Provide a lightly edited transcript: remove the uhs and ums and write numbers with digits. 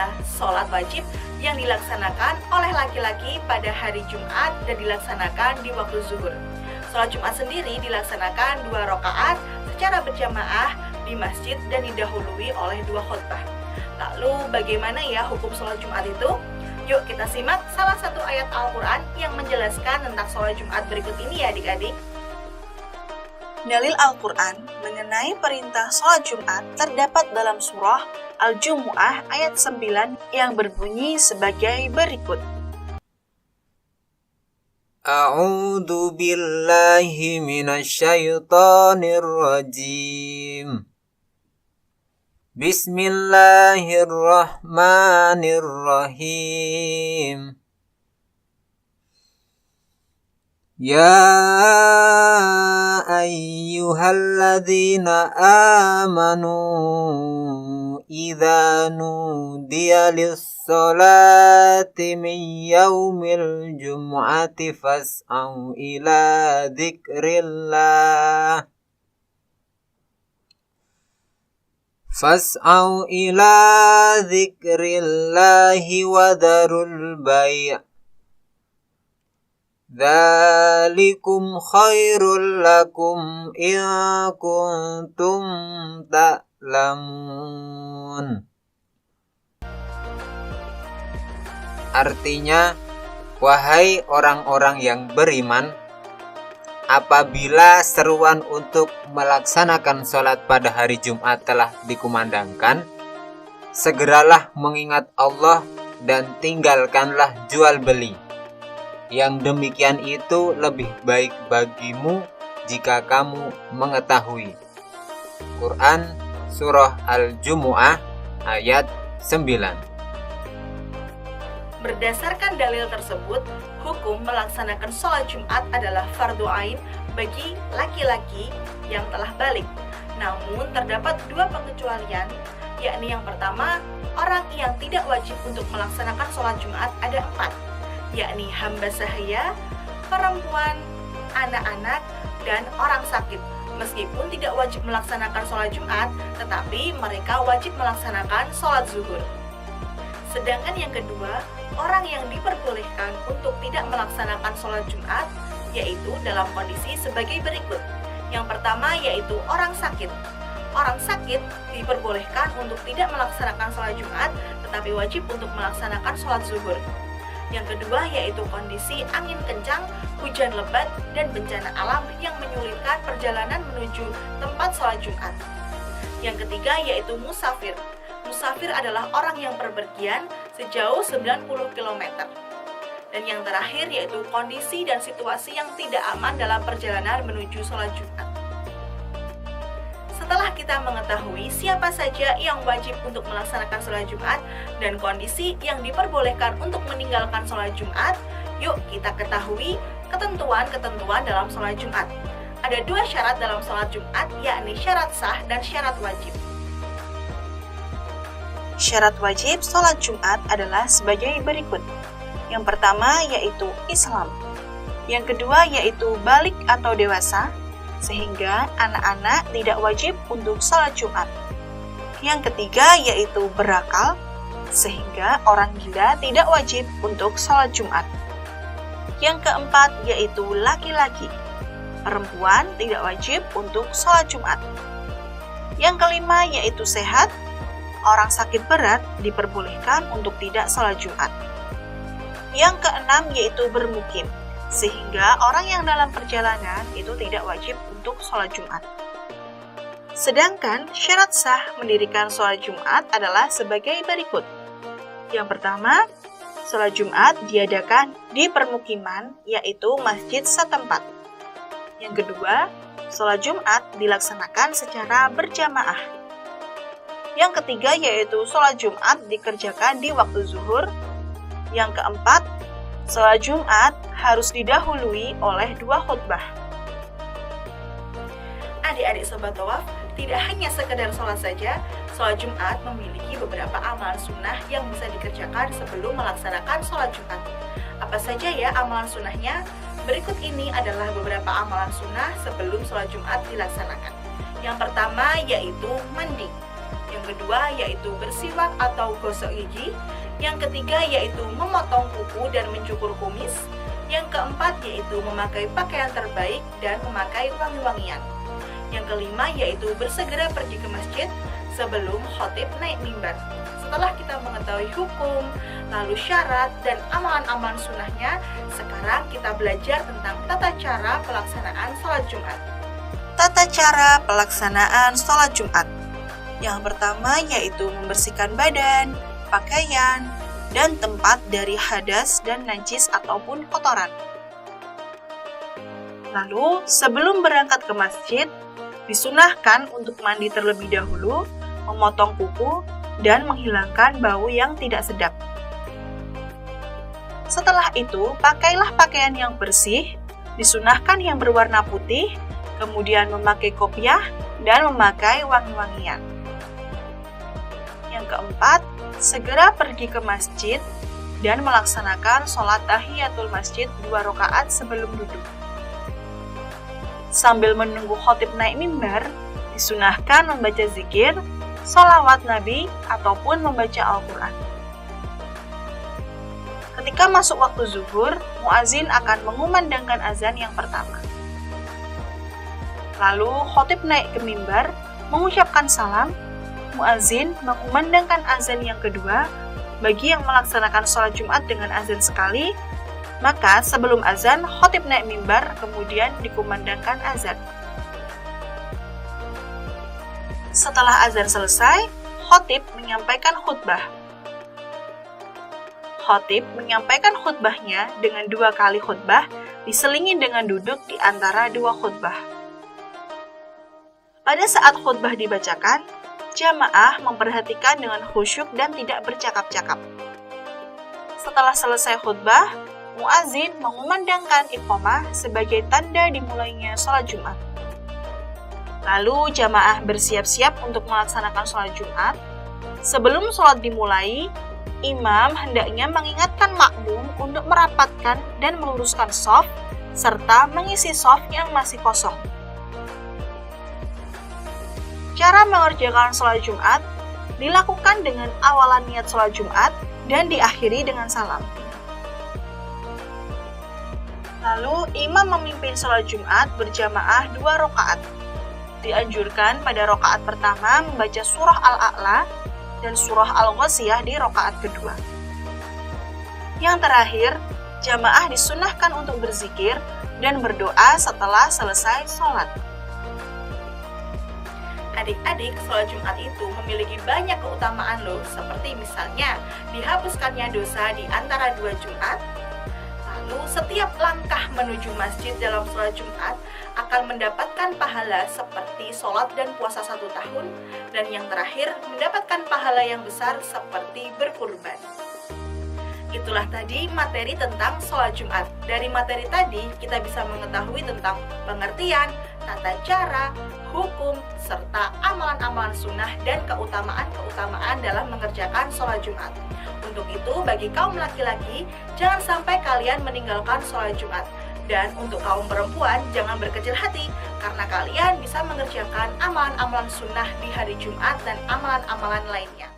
adalah sholat wajib yang dilaksanakan oleh laki-laki pada hari Jumat dan dilaksanakan di waktu zuhur. Sholat Jumat sendiri dilaksanakan 2 rakaat secara berjamaah di masjid dan didahului oleh 2 khutbah. Lalu bagaimana ya hukum sholat Jumat itu? Yuk kita simak salah satu ayat Al-Quran yang menjelaskan tentang sholat Jumat berikut ini ya adik-adik. Dalil Al-Quran mengenai perintah sholat Jumat terdapat dalam surah Al-Jumu'ah ayat 9 yang berbunyi sebagai berikut. A'udzu billahi minasyaitonir rajim. Bismillahirrahmanirrahim. Ya ayyuhalladzina amanu idza nudiya lis-salati min yaumil jumu'ati fas'au ila dzikrillah wa dharul bai'. Dzalikum khairul lakum in kuntum ta'lamun. Artinya, wahai orang-orang yang beriman, apabila seruan untuk melaksanakan sholat pada hari Jumat telah dikumandangkan, segeralah mengingat Allah dan tinggalkanlah jual beli. Yang demikian itu lebih baik bagimu jika kamu mengetahui. Quran Surah Al-Jumu'ah ayat 9. Berdasarkan dalil tersebut, hukum melaksanakan sholat Jumat adalah fardu ain bagi laki-laki yang telah balik. Namun terdapat 2 pengecualian, yakni yang pertama, orang yang tidak wajib untuk melaksanakan sholat Jumat ada 4, yakni hamba sahaya, perempuan, anak-anak, dan orang sakit. Meskipun tidak wajib melaksanakan sholat Jumat, tetapi mereka wajib melaksanakan sholat zuhur. Sedangkan yang kedua, orang yang diperbolehkan untuk tidak melaksanakan sholat Jumat, yaitu dalam kondisi sebagai berikut. Yang pertama yaitu orang sakit. Orang sakit diperbolehkan untuk tidak melaksanakan sholat Jumat, tetapi wajib untuk melaksanakan sholat zuhur. Yang kedua yaitu kondisi angin kencang, hujan lebat, dan bencana alam yang menyulitkan perjalanan menuju tempat sholat Jumat. Yang ketiga yaitu musafir. Musafir adalah orang yang berpergian sejauh 90 km. Dan yang terakhir yaitu kondisi dan situasi yang tidak aman dalam perjalanan menuju sholat Jumat. Setelah kita mengetahui siapa saja yang wajib untuk melaksanakan sholat Jumat dan kondisi yang diperbolehkan untuk meninggalkan sholat Jumat, yuk kita ketahui ketentuan-ketentuan dalam sholat Jumat. Ada 2 syarat dalam sholat Jumat, yakni syarat sah dan syarat wajib. Syarat wajib sholat Jumat adalah sebagai berikut. Yang pertama yaitu Islam. Yang kedua yaitu balik atau dewasa, sehingga anak-anak tidak wajib untuk sholat Jumat. Yang ketiga yaitu berakal, sehingga orang gila tidak wajib untuk sholat Jumat. Yang keempat yaitu laki-laki. Perempuan tidak wajib untuk sholat Jumat. Yang kelima yaitu sehat. Orang sakit berat diperbolehkan untuk tidak sholat Jumat. Yang keenam yaitu bermukim, sehingga orang yang dalam perjalanan itu tidak wajib untuk sholat Jumat. Sedangkan syarat sah mendirikan sholat Jumat adalah sebagai berikut. Yang pertama, sholat Jumat diadakan di permukiman, yaitu masjid setempat. Yang kedua, sholat Jumat dilaksanakan secara berjamaah. Yang ketiga yaitu sholat Jumat dikerjakan di waktu zuhur. Yang keempat, sholat Jumat harus didahului oleh 2 khutbah. Adik-adik Sobat Tawaf, tidak hanya sekedar sholat saja, sholat Jumat memiliki beberapa amalan sunnah yang bisa dikerjakan sebelum melaksanakan sholat Jumat. Apa saja ya amalan sunnahnya? Berikut ini adalah beberapa amalan sunnah sebelum sholat Jumat dilaksanakan. Yang pertama yaitu mandi. Yang kedua yaitu bersiwak atau gosok gigi. Yang ketiga yaitu memotong kuku dan mencukur kumis. Yang keempat yaitu memakai pakaian terbaik dan memakai wangi-wangian. Yang kelima yaitu bersegera pergi ke masjid sebelum khotib naik mimbar. Setelah kita mengetahui hukum, lalu syarat dan amalan-amalan sunnahnya, sekarang kita belajar tentang tata cara pelaksanaan sholat Jumat. Tata cara pelaksanaan sholat Jumat. Yang pertama yaitu membersihkan badan, pakaian, dan tempat dari hadas dan najis ataupun kotoran. Lalu, sebelum berangkat ke masjid, disunahkan untuk mandi terlebih dahulu, memotong kuku, dan menghilangkan bau yang tidak sedap. Setelah itu, pakailah pakaian yang bersih, disunahkan yang berwarna putih, kemudian memakai kopiah, dan memakai wangi-wangian. Yang keempat, segera pergi ke masjid dan melaksanakan sholat tahiyatul masjid 2 rakaat sebelum duduk. Sambil menunggu khotib naik mimbar, disunahkan membaca zikir, sholawat Nabi, ataupun membaca Al-Quran. Ketika masuk waktu zuhur, muazin akan mengumandangkan azan yang pertama. Lalu khotib naik ke mimbar, mengucapkan salam, muazin mengumandangkan azan yang kedua. Bagi yang melaksanakan sholat Jumat dengan azan sekali, maka sebelum azan, khotib naik mimbar, kemudian dikumandangkan azan. Setelah azan selesai, khotib menyampaikan khutbah. Khotib menyampaikan khutbahnya dengan 2 kali khutbah, diselingi dengan duduk di antara 2 khutbah. Pada saat khutbah dibacakan, jamaah memperhatikan dengan khusyuk dan tidak bercakap-cakap. Setelah selesai khutbah, muazin mengumandangkan iqamah sebagai tanda dimulainya sholat Jumat. Lalu jamaah bersiap-siap untuk melaksanakan sholat Jumat. Sebelum sholat dimulai, imam hendaknya mengingatkan makmum untuk merapatkan dan meluruskan shaf serta mengisi shaf yang masih kosong. Cara mengerjakan sholat Jumat dilakukan dengan awalan niat sholat Jumat dan diakhiri dengan salam. Lalu, imam memimpin sholat Jumat berjamaah 2 rakaat. Dianjurkan pada rakaat pertama membaca surah Al-A'la dan surah Al-Ghasyiyah di rakaat kedua. Yang terakhir, jamaah disunahkan untuk berzikir dan berdoa setelah selesai sholat. Adik-adik, sholat Jumat itu memiliki banyak keutamaan loh, seperti misalnya dihapuskannya dosa di antara 2 Jumat. Lalu setiap langkah menuju masjid dalam sholat Jumat akan mendapatkan pahala seperti sholat dan puasa 1 tahun. Dan yang terakhir, mendapatkan pahala yang besar seperti berkurban. Itulah tadi materi tentang sholat Jumat. Dari materi tadi, kita bisa mengetahui tentang pengertian, tata cara, hukum, serta amalan-amalan sunnah dan keutamaan-keutamaan dalam mengerjakan sholat Jumat. Untuk itu, bagi kaum laki-laki, jangan sampai kalian meninggalkan sholat Jumat. Dan untuk kaum perempuan, jangan berkecil hati, karena kalian bisa mengerjakan amalan-amalan sunnah di hari Jumat dan amalan-amalan lainnya.